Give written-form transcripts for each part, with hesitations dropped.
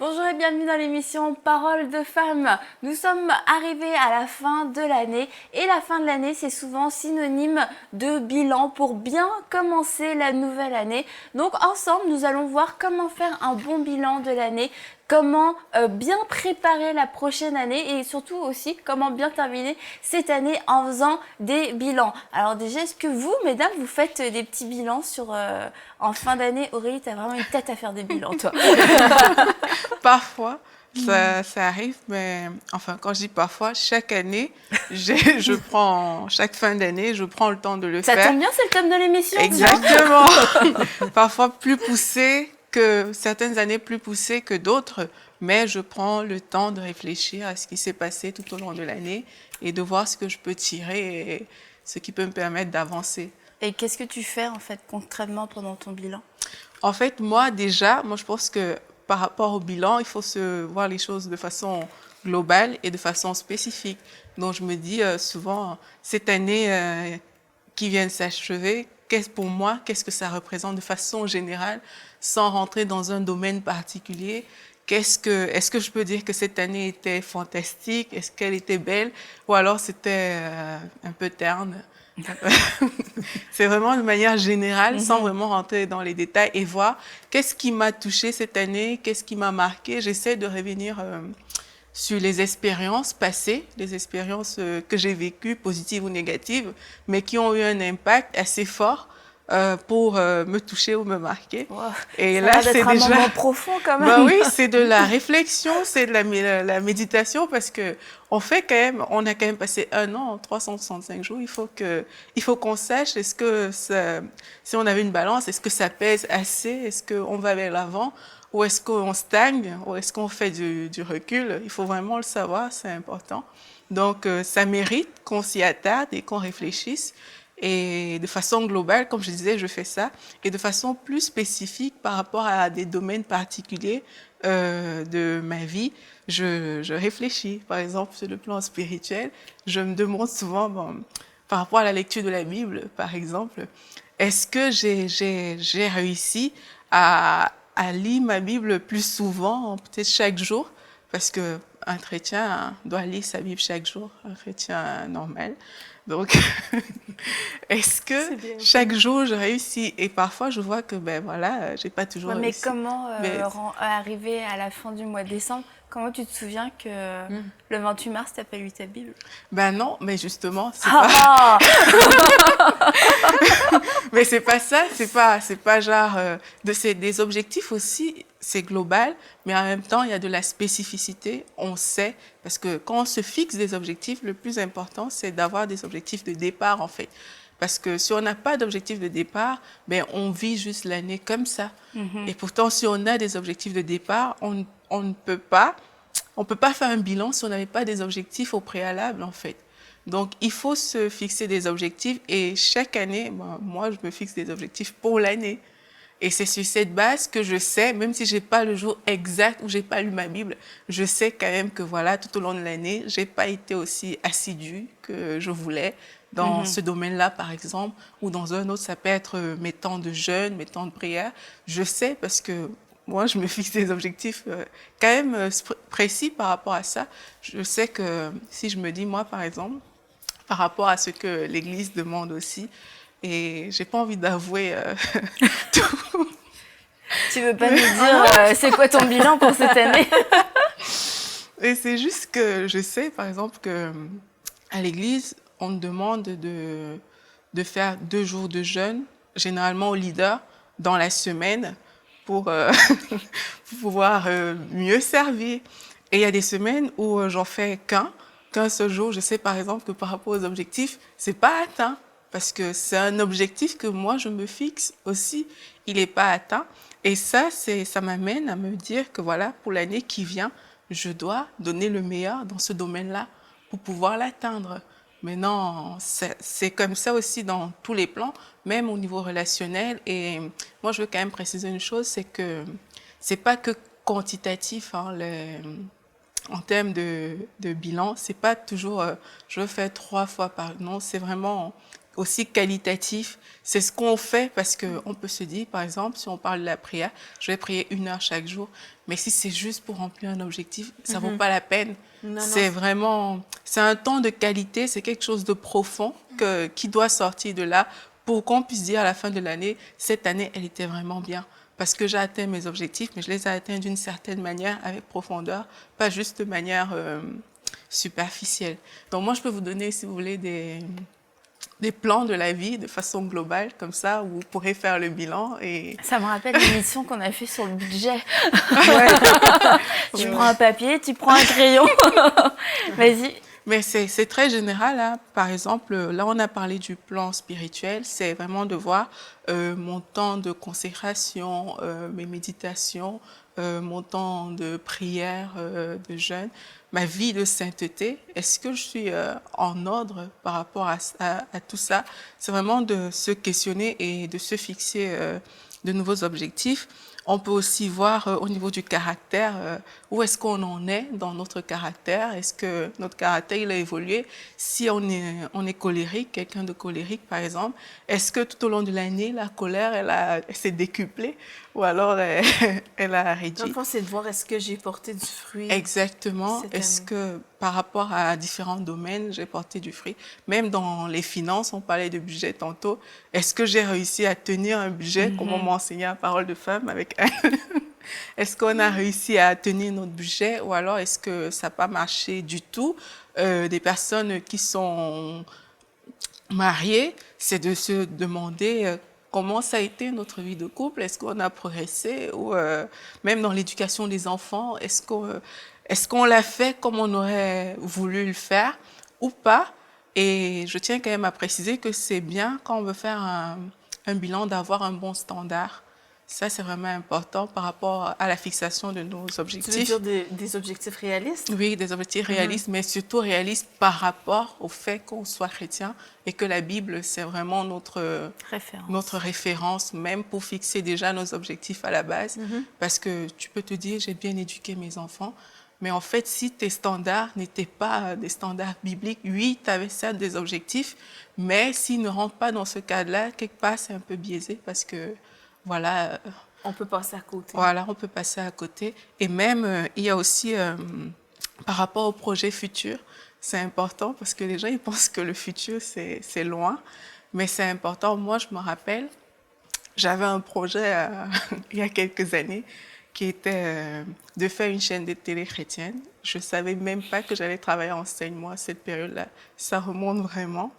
Bonjour et bienvenue dans l'émission Paroles de femmes. Nous sommes arrivés à la fin de l'année et la fin de l'année c'est souvent synonyme de bilan pour bien commencer la nouvelle année. Donc ensemble nous allons voir comment faire un bon bilan de l'année, comment bien préparer la prochaine année et surtout aussi comment bien terminer cette année en faisant des bilans. Alors déjà, est-ce que vous, mesdames, vous faites des petits bilans en fin d'année? Aurélie, t'as vraiment une tête à faire des bilans, toi. Parfois, ça arrive, mais enfin, quand je dis parfois, chaque année, chaque fin d'année, je prends le temps de le Ça faire. tombe bien, c'est le thème de l'émission. Exactement. Parfois plus poussé que certaines années, plus poussé que d'autres, mais je prends le temps de réfléchir à ce qui s'est passé tout au long de l'année et de voir ce que je peux tirer et ce qui peut me permettre d'avancer. Et qu'est-ce que tu fais en fait concrètement pendant ton bilan? En fait, moi, je pense que par rapport au bilan, il faut se voir les choses de façon globale et de façon spécifique. Donc, je me dis souvent, cette année qui vient de s'achever, pour moi, qu'est-ce que ça représente de façon générale, sans rentrer dans un domaine particulier? Est-ce que je peux dire que cette année était fantastique? Est-ce qu'elle était belle? Ou alors c'était un peu terne? C'est vraiment de manière générale, sans vraiment rentrer dans les détails et voir qu'est-ce qui m'a touché cette année, qu'est-ce qui m'a marqué. J'essaie de revenir sur les expériences passées, les expériences que j'ai vécues, positives ou négatives, mais qui ont eu un impact assez fort pour me toucher ou me marquer. Wow, Et ça là, a l'air c'est d'être un déjà... moment profond quand même. Ben oui, c'est de la réflexion, c'est de la méditation parce que on a quand même passé un an, 365 jours. Il faut qu'on sache, si on avait une balance, est-ce que ça pèse assez? Est-ce qu'on va vers l'avant? Ou est-ce qu'on stagne? Ou est-ce qu'on fait du recul? Il faut vraiment le savoir, c'est important. Donc, ça mérite qu'on s'y attarde et qu'on réfléchisse. Et de façon globale, comme je disais, je fais ça. Et de façon plus spécifique par rapport à des domaines particuliers de ma vie, je réfléchis. Par exemple, sur le plan spirituel, je me demande souvent, par rapport à la lecture de la Bible, par exemple, est-ce que j'ai réussi à lire ma Bible plus souvent, peut-être chaque jour? Parce que un chrétien doit lire sa Bible chaque jour, un chrétien normal. Donc, est-ce que Bien, chaque jour je réussis? Et parfois je vois que ben voilà, j'ai pas toujours ouais, mais réussi. comment Mais arriver à la fin du mois de décembre, comment tu te souviens que le 28 mars, tu n'as pas lu ta Bible? ben non, mais justement, Ah, mais c'est pas ça, c'est pas genre c'est des objectifs aussi, c'est global, mais en même temps il y a de la spécificité. On sait parce que quand on se fixe des objectifs, le plus important c'est d'avoir des objectifs de départ en fait. Parce que si on n'a pas d'objectif de départ, ben on vit juste l'année comme ça. Et pourtant, si on a des objectifs de départ, on ne peut pas, on peut pas faire un bilan si on n'avait pas des objectifs au préalable en fait. Donc, il faut se fixer des objectifs et chaque année, moi, je me fixe des objectifs pour l'année. Et c'est sur cette base que je sais, même si j'ai pas le jour exact où j'ai pas lu ma Bible, je sais quand même que voilà, tout au long de l'année, j'ai pas été aussi assidue que je voulais dans ce domaine-là, par exemple, ou dans un autre, ça peut être mes temps de jeûne, mes temps de prière. Je sais parce que moi, je me fixe des objectifs quand même précis par rapport à ça. Je sais que si je me dis, moi, par exemple, par rapport à ce que l'Église demande aussi, et j'ai pas envie d'avouer tout. tu veux pas nous dire c'est quoi ton bilan pour cette année? Et c'est juste que je sais, par exemple, que à l'église, on me demande de faire 2 jours de jeûne, généralement au leader, dans la semaine, pour, pour pouvoir mieux servir. Et il y a des semaines où j'en fais qu'un seul jour. Je sais, par exemple, que par rapport aux objectifs, c'est pas atteint. Parce que c'est un objectif que moi, je me fixe aussi. Il n'est pas atteint. Et ça m'amène à me dire que voilà, pour l'année qui vient, je dois donner le meilleur dans ce domaine-là pour pouvoir l'atteindre. Mais non, c'est comme ça aussi dans tous les plans, même au niveau relationnel. Et moi, je veux quand même préciser une chose, c'est que c'est pas que quantitatif, hein, en termes de bilan. C'est pas toujours, je veux faire 3 fois par... Non, c'est vraiment aussi qualitatif. C'est ce qu'on fait parce qu'on peut se dire, par exemple, si on parle de la prière, je vais prier 1 heure chaque jour. Mais si c'est juste pour remplir un objectif, ça vaut pas la peine. C'est vraiment, c'est un temps de qualité, c'est quelque chose de profond qui doit sortir de là pour qu'on puisse dire à la fin de l'année, cette année, elle était vraiment bien. Parce que j'ai atteint mes objectifs, mais je les ai atteints d'une certaine manière, avec profondeur, pas juste de manière superficielle. Donc moi, je peux vous donner, si vous voulez, des plans de la vie de façon globale, comme ça, où vous pourrez faire le bilan. Et... Ça me rappelle l'émission qu'on a fait sur le budget. Ouais. Tu prends un papier, tu prends un crayon. Vas-y. Mais c'est très général. Hein. Par exemple, là, on a parlé du plan spirituel. C'est vraiment de voir mon temps de consécration, mes méditations, mon temps de prière, de jeûne, ma vie de sainteté. Est-ce que je suis en ordre par rapport à tout ça? C'est vraiment de se questionner et de se fixer de nouveaux objectifs. On peut aussi voir au niveau du caractère, où est-ce qu'on en est dans notre caractère. Est-ce que notre caractère, il a évolué? Si on est colérique, quelqu'un de colérique par exemple, est-ce que tout au long de l'année, la colère, elle s'est décuplée ou alors elle a réduit? Le fond, c'est de voir est-ce que j'ai porté du fruit. Exactement. Est-ce que par rapport à différents domaines, j'ai porté du fruit? Même dans les finances, on parlait de budget tantôt. Est-ce que j'ai réussi à tenir un budget, comme on m'a enseigné à Parole de Femme avec Anne? Est-ce qu'on a réussi à tenir notre budget ou alors est-ce que ça n'a pas marché du tout? Des personnes qui sont mariées, c'est de se demander comment ça a été notre vie de couple. Est-ce qu'on a progressé? Ou même dans l'éducation des enfants, est-ce qu'on l'a fait comme on aurait voulu le faire ou pas? Et je tiens quand même à préciser que c'est bien quand on veut faire un bilan d'avoir un bon standard. Ça, c'est vraiment important par rapport à la fixation de nos objectifs. Tu veux dire des objectifs réalistes? Oui, des objectifs réalistes, mais surtout réalistes par rapport au fait qu'on soit chrétien et que la Bible, c'est vraiment notre référence, même pour fixer déjà nos objectifs à la base. Parce que tu peux te dire, j'ai bien éduqué mes enfants, mais en fait, si tes standards n'étaient pas des standards bibliques, oui, tu avais certes des objectifs, mais s'ils ne rentrent pas dans ce cadre-là, quelque part, c'est un peu biaisé parce que voilà. On peut passer à côté. Voilà, on peut passer à côté. Et même, il y a aussi, par rapport au projet futur, c'est important parce que les gens, ils pensent que le futur, c'est loin. Mais c'est important. Moi, je me rappelle, j'avais un projet il y a quelques années qui était de faire une chaîne de télé chrétienne. Je ne savais même pas que j'allais travailler en enseignement à cette période-là. Ça remonte vraiment.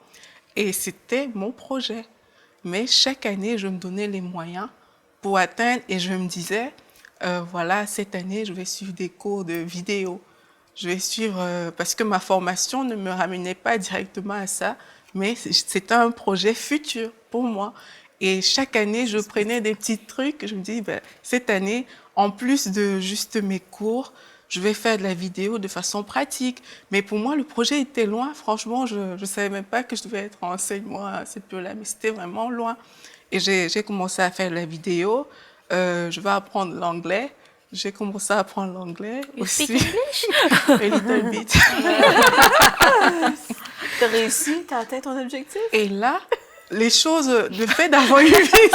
Et c'était mon projet. Mais chaque année, je me donnais les moyens pour atteindre et je me disais, voilà, cette année, je vais suivre des cours de vidéo. Je vais suivre, parce que ma formation ne me ramenait pas directement à ça, mais c'était un projet futur pour moi. Et chaque année, je prenais des petits trucs. Je me dis, ben, cette année, en plus de juste mes cours, je vais faire de la vidéo de façon pratique. Mais pour moi, le projet était loin. Franchement, je ne savais même pas que je devais être en enseignement à cette période-là, mais c'était vraiment loin. Et j'ai commencé à faire de la vidéo. Je vais apprendre l'anglais. J'ai commencé à apprendre l'anglais aussi. A little bit. T'as réussi? T'as atteint ton objectif? Et là, les choses, le fait d'avoir une vie,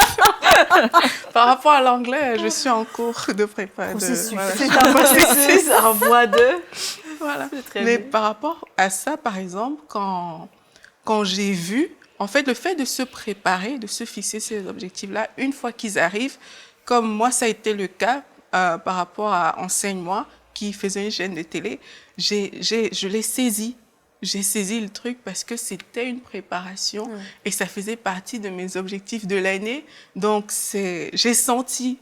par rapport à l'anglais, je suis en cours de prépa. C'est Voilà. un processus en voie de... Voilà. Très Mais bien. par rapport à ça, par exemple, quand j'ai vu, en fait, le fait de se préparer, de se fixer ces objectifs-là, une fois qu'ils arrivent, comme moi, ça a été le cas par rapport à Enseigne-moi, qui faisait une chaîne de télé, je l'ai saisi. J'ai saisi le truc parce que c'était une préparation et ça faisait partie de mes objectifs de l'année. Donc, j'ai senti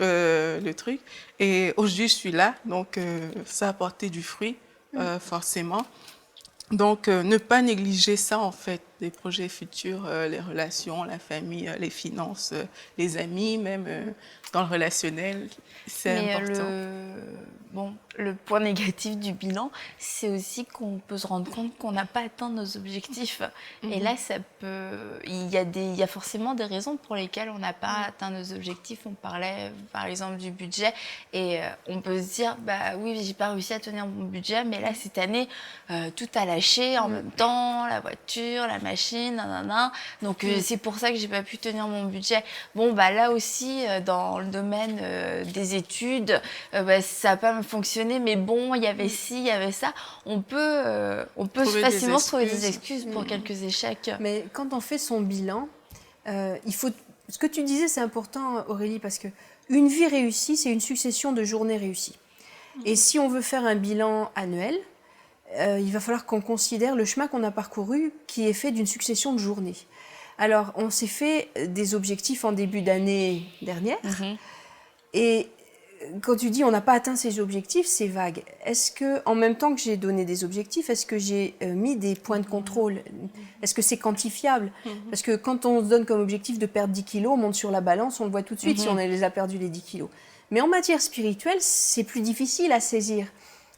le truc. Et aujourd'hui, je suis là. Donc, ça a porté du fruit, forcément. Donc, ne pas négliger ça, en fait, des projets futurs, les relations, la famille, les finances, les amis, même dans le relationnel, c'est important. bon, le point négatif du bilan, c'est aussi qu'on peut se rendre compte qu'on n'a pas atteint nos objectifs. Et là, il y a forcément des raisons pour lesquelles on n'a pas atteint nos objectifs. On parlait, par exemple, du budget. Et on peut se dire, bah oui, j'ai pas réussi à tenir mon budget, mais là, cette année, tout a lâché en même temps, la voiture, la machine, nanana. Donc, c'est pour ça que j'ai pas pu tenir mon budget. Bon, bah là aussi, dans le domaine des études, bah, ça n'a pas fonctionné, mais bon, il y avait ci, il y avait ça. On peut facilement se trouver des excuses pour quelques échecs. Mais quand on fait son bilan, il faut... Ce que tu disais, c'est important, Aurélie, parce que une vie réussie, c'est une succession de journées réussies. Et si on veut faire un bilan annuel, il va falloir qu'on considère le chemin qu'on a parcouru qui est fait d'une succession de journées. Alors, on s'est fait des objectifs en début d'année dernière. Et quand tu dis on n'a pas atteint ces objectifs, c'est vague. Est-ce que, en même temps que j'ai donné des objectifs, est-ce que j'ai mis des points de contrôle? Est-ce que c'est quantifiable? Parce que quand on se donne comme objectif de perdre 10 kilos, on monte sur la balance, on le voit tout de suite si on les a perdus les 10 kilos. Mais en matière spirituelle, c'est plus difficile à saisir.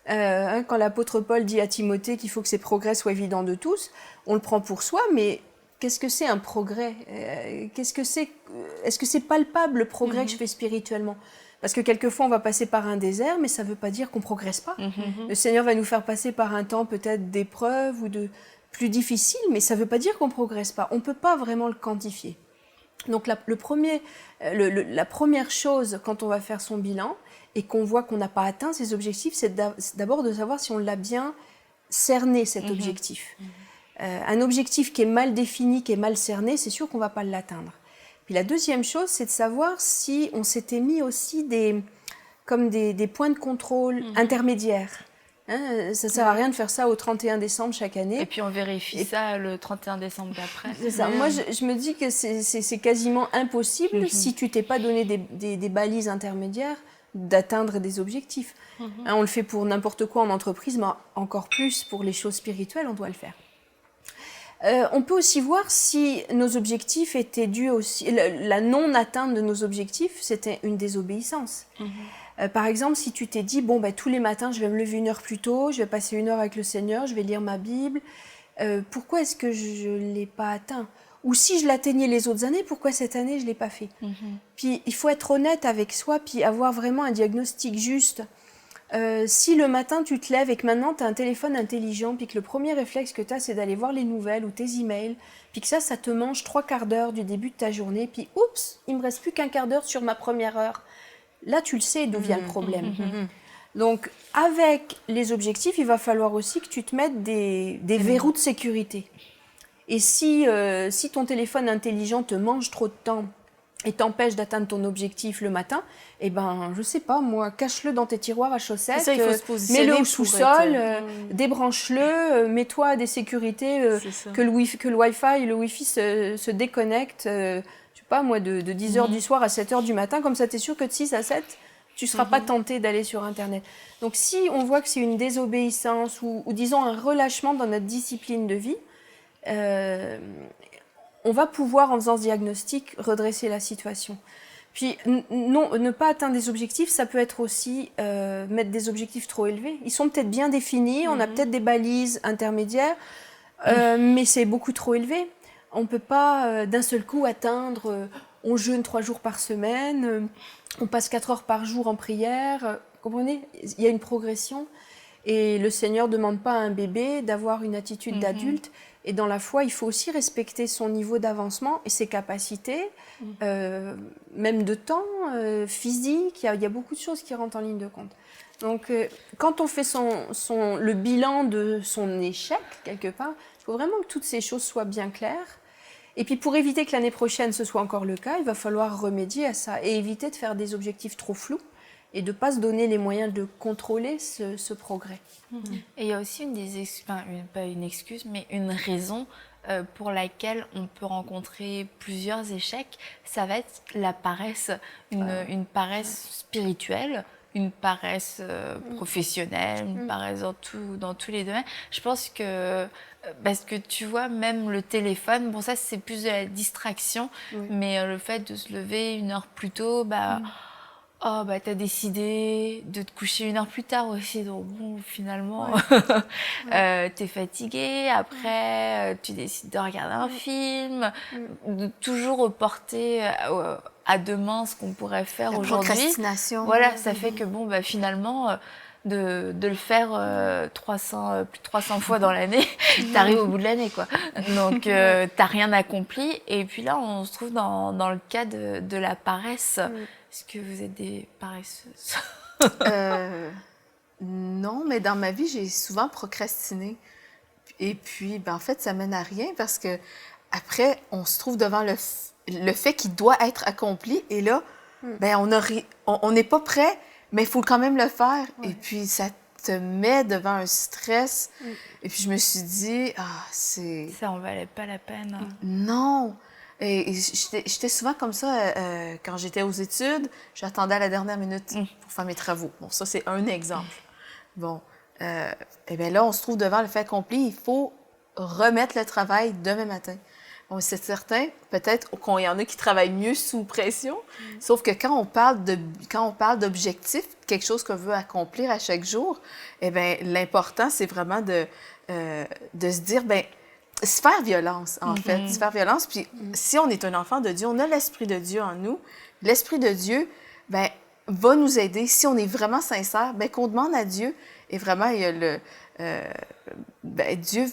Quand l'apôtre Paul dit à Timothée qu'il faut que ses progrès soient évidents de tous, on le prend pour soi, mais qu'est-ce que c'est un progrès? Est-ce que c'est palpable le progrès que je fais spirituellement? Parce que quelquefois, on va passer par un désert, mais ça ne veut pas dire qu'on ne progresse pas. Le Seigneur va nous faire passer par un temps peut-être d'épreuve ou de plus difficile, mais ça ne veut pas dire qu'on ne progresse pas. On ne peut pas vraiment le quantifier. Donc la première chose quand on va faire son bilan et qu'on voit qu'on n'a pas atteint ses objectifs, c'est d'abord de savoir si on l'a bien cerné, cet objectif. Un objectif qui est mal défini, qui est mal cerné, c'est sûr qu'on ne va pas l'atteindre. Puis la deuxième chose, c'est de savoir si on s'était mis aussi des points de contrôle intermédiaires. Hein, ça ne sert à rien de faire ça au 31 décembre chaque année. Et puis on vérifie ça le 31 décembre d'après. C'est ça. Moi, je me dis que c'est quasiment impossible, si tu t'es pas donné des balises intermédiaires, d'atteindre des objectifs. Hein, on le fait pour n'importe quoi en entreprise, mais encore plus pour les choses spirituelles, on doit le faire. On peut aussi voir si nos objectifs étaient dus aussi... La non-atteinte de nos objectifs, c'était une désobéissance. Par exemple, si tu t'es dit, bon, ben, tous les matins, je vais me lever 1 heure plus tôt, je vais passer 1 heure avec le Seigneur, je vais lire ma Bible, pourquoi est-ce que je ne l'ai pas atteint? Ou si je l'atteignais les autres années, pourquoi cette année, je ne l'ai pas fait? Puis, il faut être honnête avec soi, puis avoir vraiment un diagnostic juste. Si le matin tu te lèves et que maintenant tu as un téléphone intelligent, puis que le premier réflexe que tu as c'est d'aller voir les nouvelles ou tes emails, puis que ça te mange 3/4 d'heure du début de ta journée, puis oups, il me reste plus qu'1 quart d'heure sur ma première heure. Là tu le sais d'où vient le problème. Donc avec les objectifs, il va falloir aussi que tu te mettes des verrous de sécurité. Et si ton téléphone intelligent te mange trop de temps et t'empêche d'atteindre ton objectif le matin, eh ben, je sais pas, moi, cache-le dans tes tiroirs à chaussettes, ça, il faut se positionner mets-le au pour sous-sol, être... débranche-le, mets-toi à des sécurités, que le Wi-Fi et le Wi-Fi se déconnectent, je sais pas, moi, de 10h du soir à 7h du matin, comme ça, t'es sûr que de 6 à 7, tu seras pas tenté d'aller sur Internet. Donc, si on voit que c'est une désobéissance ou disons un relâchement dans notre discipline de vie, on va pouvoir, en faisant ce diagnostic, redresser la situation. Puis, ne pas atteindre des objectifs, ça peut être aussi mettre des objectifs trop élevés. Ils sont peut-être bien définis, on a peut-être des balises intermédiaires, mais c'est beaucoup trop élevé. On ne peut pas d'un seul coup atteindre, on jeûne 3 jours par semaine, on passe 4 heures par jour en prière. Vous comprenez? Il y a une progression. Et le Seigneur ne demande pas à un bébé d'avoir une attitude d'adulte. Et dans la foi, il faut aussi respecter son niveau d'avancement et ses capacités, même de temps, physique. Il y a beaucoup de choses qui rentrent en ligne de compte. Donc, quand on fait le bilan de son échec, quelque part, il faut vraiment que toutes ces choses soient bien claires. Et puis, pour éviter que l'année prochaine, ce soit encore le cas, il va falloir remédier à ça et éviter de faire des objectifs trop flous et de ne pas se donner les moyens de contrôler ce progrès. Et il y a aussi pas une excuse, mais une raison pour laquelle on peut rencontrer plusieurs échecs, ça va être la paresse, une paresse spirituelle, une paresse professionnelle, une paresse dans tous les domaines. Je pense que, parce que tu vois, même le téléphone, bon ça c'est plus de la distraction, mais le fait de se lever 1 heure plus tôt, oh, bah, t'as décidé de te coucher 1 heure plus tard aussi, donc bon, finalement, t'es fatigué. Après, tu décides de regarder un film, de toujours reporter à demain ce qu'on pourrait faire La aujourd'hui. procrastination. Voilà, ça fait que bon, bah, finalement, de le faire plus de 300 fois dans l'année, t'arrives au bout de l'année, quoi. Donc, t'as rien accompli. Et puis là, on se trouve dans le cas de la paresse. Est-ce que vous êtes des paresseuses? Non, mais dans ma vie, j'ai souvent procrastiné. Et puis, ben, en fait, ça mène à rien parce que après, on se trouve devant le fait qui doit être accompli. Et là, ben, on n'est pas prêt, mais il faut quand même le faire. Ouais. Et puis, ça te met devant un stress. Et puis, je me suis dit, c'est... Ça en valait pas la peine. Non. Et j'étais souvent comme ça quand j'étais aux études. J'attendais à la dernière minute pour faire mes travaux. Bon, ça, c'est un exemple. Bon, et bien là, on se trouve devant le fait accompli. Il faut remettre le travail demain matin. Bon, c'est certain, peut-être qu'il y en a qui travaillent mieux sous pression. Sauf que quand on parle d'objectifs, quelque chose qu'on veut accomplir à chaque jour, eh bien, l'important, c'est vraiment de se dire, bien, se faire violence, en fait. Se faire violence. Puis si on est un enfant de Dieu, on a l'Esprit de Dieu en nous. L'Esprit de Dieu, ben, va nous aider. Si on est vraiment sincère, ben, qu'on demande à Dieu. Et vraiment, il y a ben, Dieu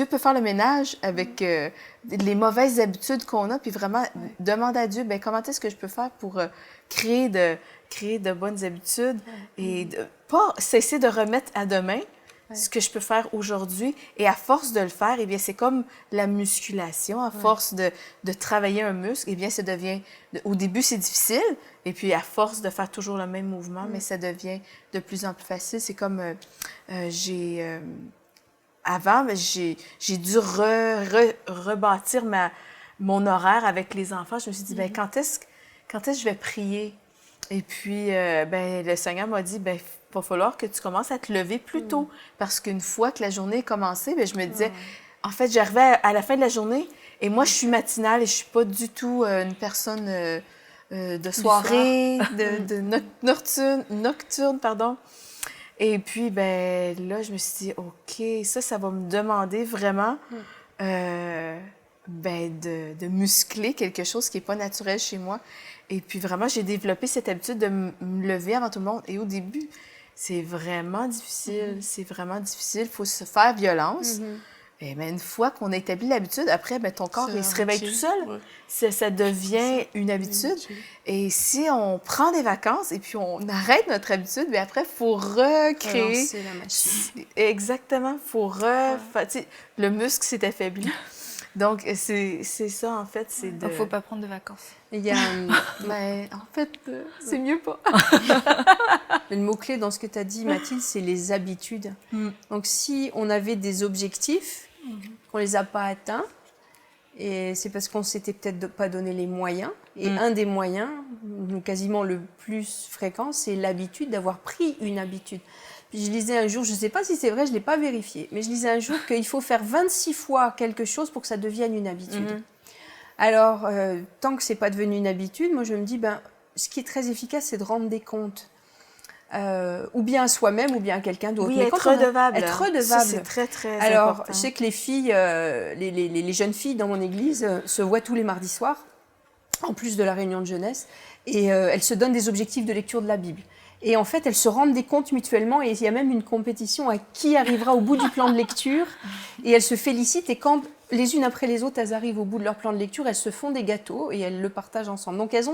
peut faire le ménage avec les mauvaises habitudes qu'on a. Puis vraiment, demander à Dieu, ben, comment est-ce que je peux faire pour créer de bonnes habitudes et de pas cesser de remettre à demain ce que je peux faire aujourd'hui. Et à force de le faire, eh bien, c'est comme la musculation. À force de travailler un muscle, eh bien, ça devient... Au début, c'est difficile. Et puis, à force de faire toujours le même mouvement, mais ça devient de plus en plus facile. C'est comme... Avant, ben, j'ai dû rebâtir mon horaire avec les enfants. Je me suis dit, ben, quand est-ce que je vais prier? Et puis, ben, le Seigneur m'a dit, ben, il va falloir que tu commences à te lever plus tôt. Parce qu'une fois que la journée est commencée, ben, je me disais, en fait, j'arrivais à la fin de la journée et moi, je suis matinale et je suis pas du tout une personne de soirée, nocturne, pardon. Et puis, ben, là, je me suis dit, OK, ça va me demander vraiment ben, de muscler quelque chose qui n'est pas naturel chez moi. Et puis, vraiment, j'ai développé cette habitude de me lever avant tout le monde. Et au début, c'est vraiment difficile. C'est vraiment difficile. Il faut se faire violence. Et mais une fois qu'on a établi l'habitude, après, ben, ton corps, il se réveille tout seul. Ouais. Ça devient une habitude. Et si on prend des vacances et puis on arrête notre habitude, bien après, il faut recréer. Relancer la machine. Exactement. Il faut le muscle s'est affaibli. Donc, c'est ça, en fait. Il ne faut pas prendre de vacances. Il y a ben, en fait, c'est mieux pas. Le mot-clé dans ce que tu as dit, Mathilde, c'est les habitudes. Donc, si on avait des objectifs, qu'on ne les a pas atteints, et c'est parce qu'on ne s'était peut-être pas donné les moyens. Et un des moyens, quasiment le plus fréquent, c'est l'habitude d'avoir pris une habitude. Puis je lisais un jour, je ne sais pas si c'est vrai, je ne l'ai pas vérifié, mais je lisais un jour qu'il faut faire 26 fois quelque chose pour que ça devienne une habitude. Alors, tant que ce n'est pas devenu une habitude, moi je me dis, ben, ce qui est très efficace, c'est de rendre des comptes. Ou bien à soi-même, ou bien à quelqu'un d'autre. Oui, mais être redevable. Être redevable. Ça, c'est très, très Alors, important. je sais que les filles, les jeunes filles dans mon église se voient tous les mardis soirs, en plus de la réunion de jeunesse, et elles se donnent des objectifs de lecture de la Bible. Et en fait, elles se rendent des comptes mutuellement, et il y a même une compétition à qui arrivera au bout du plan de lecture, et elles se félicitent, et quand les unes après les autres, elles arrivent au bout de leur plan de lecture, elles se font des gâteaux, et elles le partagent ensemble. Donc elles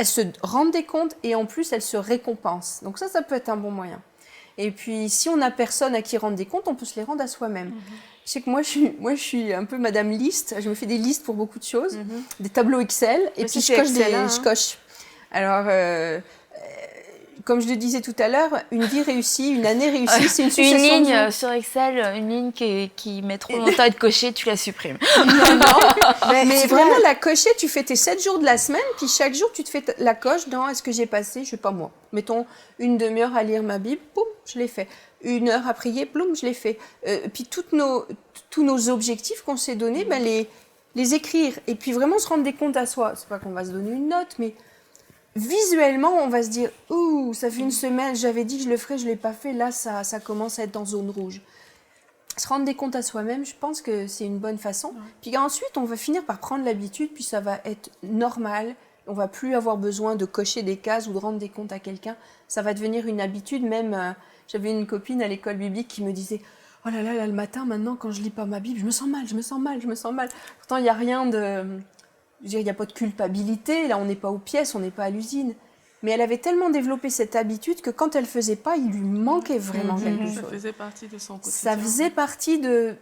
se rendent des comptes, et en plus, elles se récompensent. Donc ça peut être un bon moyen. Et puis, si on n'a personne à qui rendre des comptes, on peut se les rendre à soi-même. Je sais que moi, je suis un peu madame liste. Je me fais des listes pour beaucoup de choses, des tableaux Excel, et puis je coche. Alors, comme je le disais tout à l'heure, une vie réussie, une année réussie, c'est une succession une ligne de... sur Excel, une ligne qui met trop longtemps à être cochée, tu la supprimes. Non, mais vraiment la cocher, tu fais tes 7 jours de la semaine, puis chaque jour, tu te fais la coche dans est-ce que j'ai passé, je sais pas moi, mettons une demi-heure à lire ma Bible, boum, je l'ai fait. 1 heure à prier, boum, je l'ai fait. Puis tous nos objectifs qu'on s'est donnés, ben les écrire. Et puis vraiment se rendre des comptes à soi. C'est pas qu'on va se donner une note, mais visuellement, on va se dire, ouh, ça fait une semaine, j'avais dit que je le ferais, je ne l'ai pas fait, là, ça commence à être en zone rouge. Se rendre des comptes à soi-même, je pense que c'est une bonne façon. Puis ensuite, on va finir par prendre l'habitude, puis ça va être normal. On va plus avoir besoin de cocher des cases ou de rendre des comptes à quelqu'un. Ça va devenir une habitude. Même, j'avais une copine à l'école biblique qui me disait, oh là là, le matin, maintenant, quand je lis pas ma Bible, je me sens mal, je me sens mal, je me sens mal. Pourtant, il n'y a rien de... Je veux dire, il n'y a pas de culpabilité. Là, on n'est pas aux pièces, on n'est pas à l'usine. Mais elle avait tellement développé cette habitude que quand elle faisait pas, il lui manquait vraiment quelque chose. Ça faisait partie de son quotidien. Ça faisait partie de...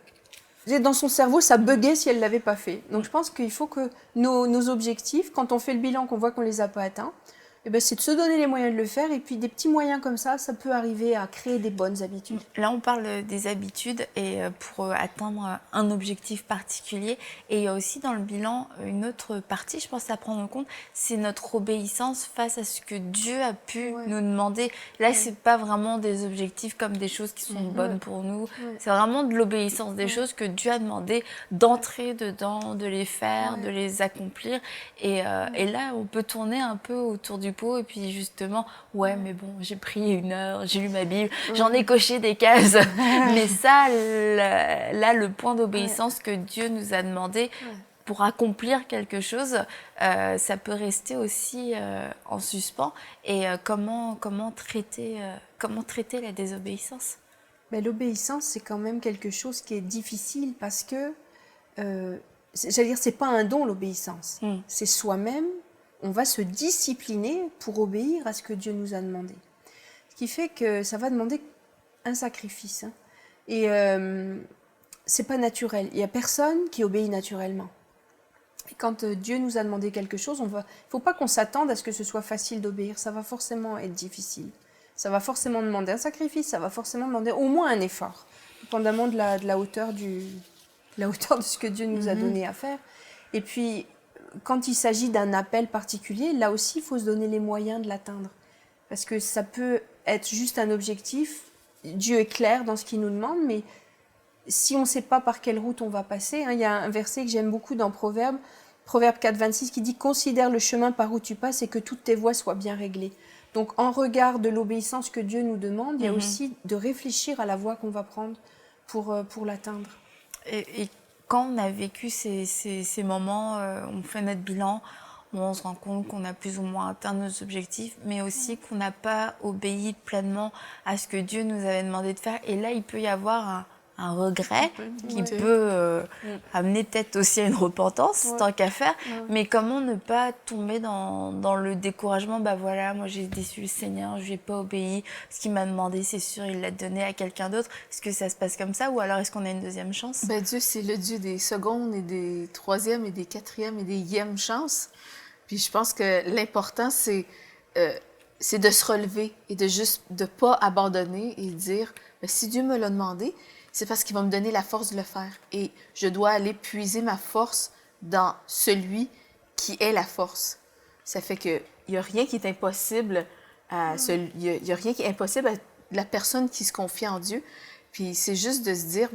Dans son cerveau, ça buguait si elle ne l'avait pas fait. Donc je pense qu'il faut que nos objectifs, quand on fait le bilan, qu'on voit qu'on ne les a pas atteints, eh ben, c'est de se donner les moyens de le faire. Et puis des petits moyens comme ça peut arriver à créer des bonnes habitudes. Là, on parle des habitudes et pour atteindre un objectif particulier. Et il y a aussi dans le bilan une autre partie, je pense, à prendre en compte, c'est notre obéissance face à ce que Dieu a pu nous demander. Là, c'est pas vraiment des objectifs comme des choses qui sont bonnes pour nous. C'est vraiment de l'obéissance, des choses que Dieu a demandé d'entrer dedans, de les faire, de les accomplir. Et là, on peut tourner un peu autour du pot et puis justement, mais bon, j'ai pris 1 heure, j'ai lu ma Bible, j'en ai coché des cases. Mais ça, là, le point d'obéissance que Dieu nous a demandé pour accomplir quelque chose, ça peut rester aussi en suspens. Et comment traiter la désobéissance? Ben, l'obéissance, c'est quand même quelque chose qui est difficile parce que, j'allais dire, c'est pas un don, l'obéissance. C'est soi-même. On va se discipliner pour obéir à ce que Dieu nous a demandé. Ce qui fait que ça va demander un sacrifice. Et c'est pas naturel. Il n'y a personne qui obéit naturellement. Et quand Dieu nous a demandé quelque chose, il ne faut pas qu'on s'attende à ce que ce soit facile d'obéir. Ça va forcément être difficile. Ça va forcément demander un sacrifice, ça va forcément demander au moins un effort, dépendamment de la hauteur de ce que Dieu nous a donné à faire. Et puis, quand il s'agit d'un appel particulier, là aussi, il faut se donner les moyens de l'atteindre. Parce que ça peut être juste un objectif. Dieu est clair dans ce qu'il nous demande, mais si on ne sait pas par quelle route on va passer, il y a un verset que j'aime beaucoup dans Proverbe 4, 26, qui dit « Considère le chemin par où tu passes et que toutes tes voies soient bien réglées ». Donc, en regard de l'obéissance que Dieu nous demande, il y a aussi de réfléchir à la voie qu'on va prendre pour l'atteindre. Et quand on a vécu ces moments, on fait notre bilan, on se rend compte qu'on a plus ou moins atteint nos objectifs, mais aussi qu'on n'a pas obéi pleinement à ce que Dieu nous avait demandé de faire. Et là, il peut y avoir un regret qui peut amener peut-être aussi à une repentance, tant qu'à faire. Mais comment ne pas tomber dans le découragement? Voilà, moi j'ai déçu le Seigneur, je lui ai pas obéi. Ce qu'il m'a demandé, c'est sûr, il l'a donné à quelqu'un d'autre. Est-ce que ça se passe comme ça ou alors est-ce qu'on a une deuxième chance? Dieu, c'est le Dieu des secondes et des troisièmes et des quatrièmes et des yièmes chances. Puis je pense que l'important, c'est de se relever et de pas abandonner et dire, si Dieu me l'a demandé, c'est parce qu'il va me donner la force de le faire. Et je dois aller puiser ma force dans celui qui est la force. Ça fait qu'il n'y a rien qui est impossible il y a rien qui est impossible à la personne qui se confie en Dieu. Puis c'est juste de se dire,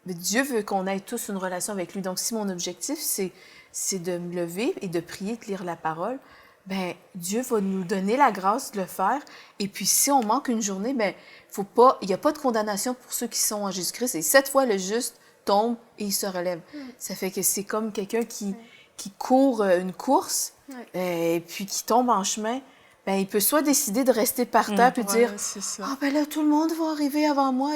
Dieu veut qu'on ait tous une relation avec lui. Donc si mon objectif, c'est de me lever et de prier, de lire la parole, Dieu va nous donner la grâce de le faire. Et puis, si on manque une journée, il n'y a pas de condamnation pour ceux qui sont en Jésus-Christ. Et 7 fois, le juste tombe et il se relève. Ça fait que c'est comme quelqu'un qui court une course et puis qui tombe en chemin. Il peut soit décider de rester par terre et dire « là, tout le monde va arriver avant moi. »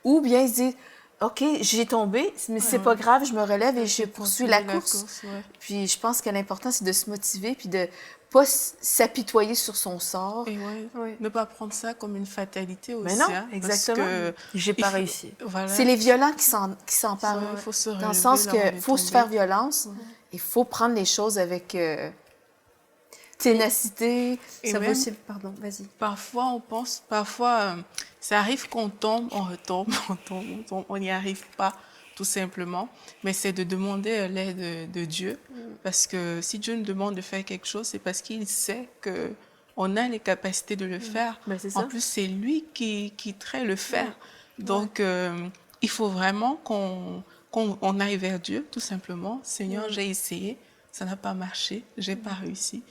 Ou bien il se dit « OK, j'ai tombé, mais c'est pas grave, je me relève et je poursuis la course. » Puis je pense que l'important, c'est de se motiver puis de pas s'apitoyer sur son sort. Et ne pas prendre ça comme une fatalité aussi. Mais non, exactement. Parce que j'ai pas réussi. Voilà. C'est les violents qui s'en parlent. Il faut se relever, dans le sens qu'il faut se faire violence. Il faut prendre les choses avec ténacité. Et ça même, pardon, vas-y. Parfois, ça arrive qu'on tombe, on retombe, on n'y arrive pas, tout simplement. Mais c'est de demander l'aide de Dieu. Parce que si Dieu nous demande de faire quelque chose, c'est parce qu'il sait qu'on a les capacités de le faire. En plus, c'est lui qui traite le faire. Donc, il faut vraiment qu'on aille vers Dieu, tout simplement. Seigneur, j'ai essayé, ça n'a pas marché, j'ai pas réussi.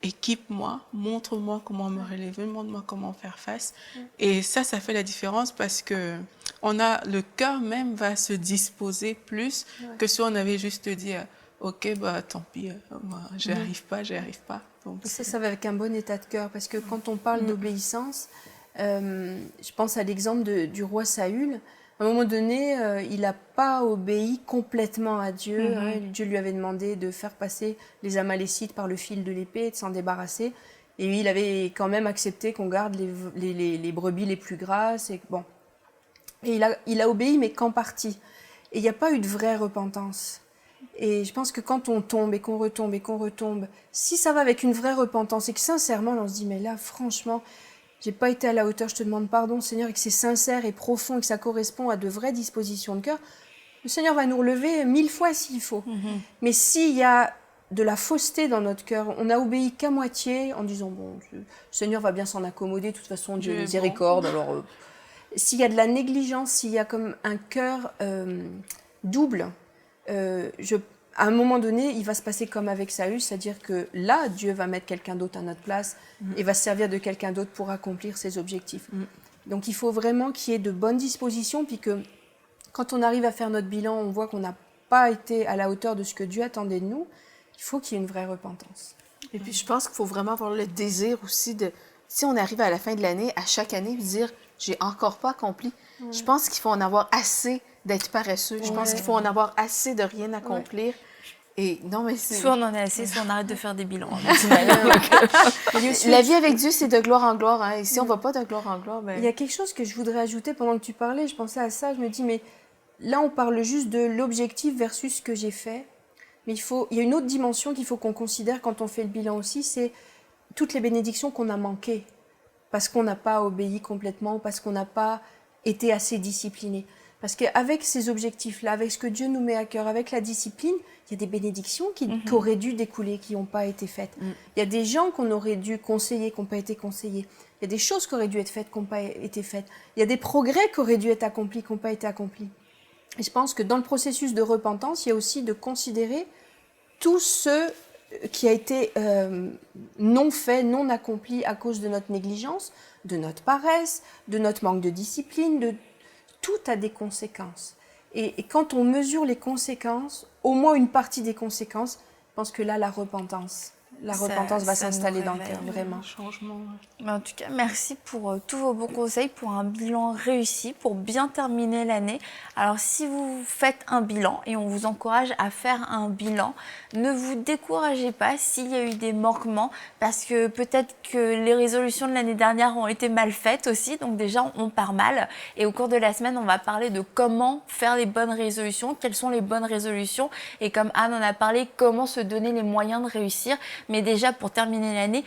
équipe-moi, montre-moi comment me relever, montre-moi comment faire face. Et ça fait la différence parce que le cœur même va se disposer plus que si on avait juste dit ok, bah tant pis, moi, j'y arrive pas. Donc, Et ça va avec un bon état de cœur, parce que quand on parle d'obéissance, je pense à l'exemple du roi Saül. À un moment donné, il n'a pas obéi complètement à Dieu. Hein. Dieu lui avait demandé de faire passer les Amalécites par le fil de l'épée, de s'en débarrasser. Et il avait quand même accepté qu'on garde les brebis les plus grasses. Et, bon. Et il a obéi, mais qu'en partie. Et il n'y a pas eu de vraie repentance. Et je pense que quand on tombe et qu'on retombe, si ça va avec une vraie repentance et que sincèrement, on se dit, mais là, franchement, j'ai pas été à la hauteur, je te demande pardon, Seigneur, et que c'est sincère et profond et que ça correspond à de vraies dispositions de cœur, le Seigneur va nous relever 1000 fois s'il faut. Mais s'il y a de la fausseté dans notre cœur, on n'a obéi qu'à moitié en disant, bon, le Seigneur va bien s'en accommoder, de toute façon, Dieu miséricorde, alors... s'il y a de la négligence, s'il y a comme un cœur double, à un moment donné, il va se passer comme avec Saül, c'est-à-dire que là, Dieu va mettre quelqu'un d'autre à notre place et va se servir de quelqu'un d'autre pour accomplir ses objectifs. Donc il faut vraiment qu'il y ait de bonnes dispositions, puis que quand on arrive à faire notre bilan, on voit qu'on n'a pas été à la hauteur de ce que Dieu attendait de nous, il faut qu'il y ait une vraie repentance. Et puis, je pense qu'il faut vraiment avoir le désir aussi de, si on arrive à la fin de l'année, à chaque année, dire, j'ai encore pas accompli. Je pense qu'il faut en avoir assez d'être paresseux. Je pense qu'il faut en avoir assez de rien accomplir. Et non, mais c'est... Soit on en a assez, soit on arrête de faire des bilans. La vie avec Dieu, c'est de gloire en gloire. Hein. Et si on ne va pas de gloire en gloire, ben... Il y a quelque chose que je voudrais ajouter pendant que tu parlais. Je pensais à ça. Je me dis, mais là, on parle juste de l'objectif versus ce que j'ai fait. Mais il y a une autre dimension qu'il faut qu'on considère quand on fait le bilan aussi, c'est toutes les bénédictions qu'on a manquées parce qu'on n'a pas obéi complètement, parce qu'on n'a pas été assez discipliné. Parce qu'avec ces objectifs-là, avec ce que Dieu nous met à cœur, avec la discipline, il y a des bénédictions qui auraient dû découler, qui n'ont pas été faites. Il y a des gens qu'on aurait dû conseiller, qui n'ont pas été conseillés. Il y a des choses qui auraient dû être faites, qui n'ont pas été faites. Il y a des progrès qui auraient dû être accomplis, qui n'ont pas été accomplis. Et je pense que dans le processus de repentance, il y a aussi de considérer tout ce qui a été non fait, non accompli à cause de notre négligence, de notre paresse, de notre manque de discipline, tout a des conséquences. Et quand on mesure les conséquences, au moins une partie des conséquences, je pense que là, la repentance va s'installer dans le cœur, vraiment. Changement. Mais en tout cas, merci pour tous vos bons conseils, pour un bilan réussi, pour bien terminer l'année. Alors, si vous faites un bilan, et on vous encourage à faire un bilan, ne vous découragez pas s'il y a eu des manquements, parce que peut-être que les résolutions de l'année dernière ont été mal faites aussi, donc déjà, on part mal. Et au cours de la semaine, on va parler de comment faire les bonnes résolutions, quelles sont les bonnes résolutions, et comme Anne en a parlé, comment se donner les moyens de réussir. Mais déjà, pour terminer l'année,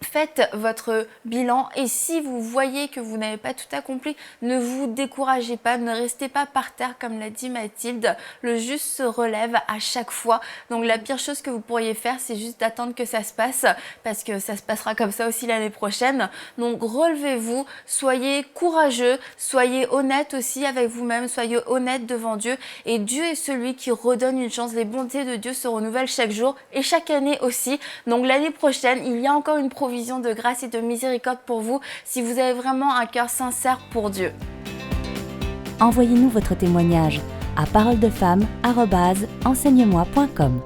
faites votre bilan et si vous voyez que vous n'avez pas tout accompli, ne vous découragez pas, ne restez pas par terre comme l'a dit Mathilde. Le juste se relève à chaque fois. Donc la pire chose que vous pourriez faire, c'est juste d'attendre que ça se passe parce que ça se passera comme ça aussi l'année prochaine. Donc relevez-vous, soyez courageux, soyez honnête aussi avec vous-même, soyez honnête devant Dieu et Dieu est celui qui redonne une chance. Les bontés de Dieu se renouvellent chaque jour et chaque année aussi. Donc l'année prochaine, il y a encore une provision de grâce et de miséricorde pour vous si vous avez vraiment un cœur sincère pour Dieu. Envoyez-nous votre témoignage à paroledefemme@enseigne-moi.com.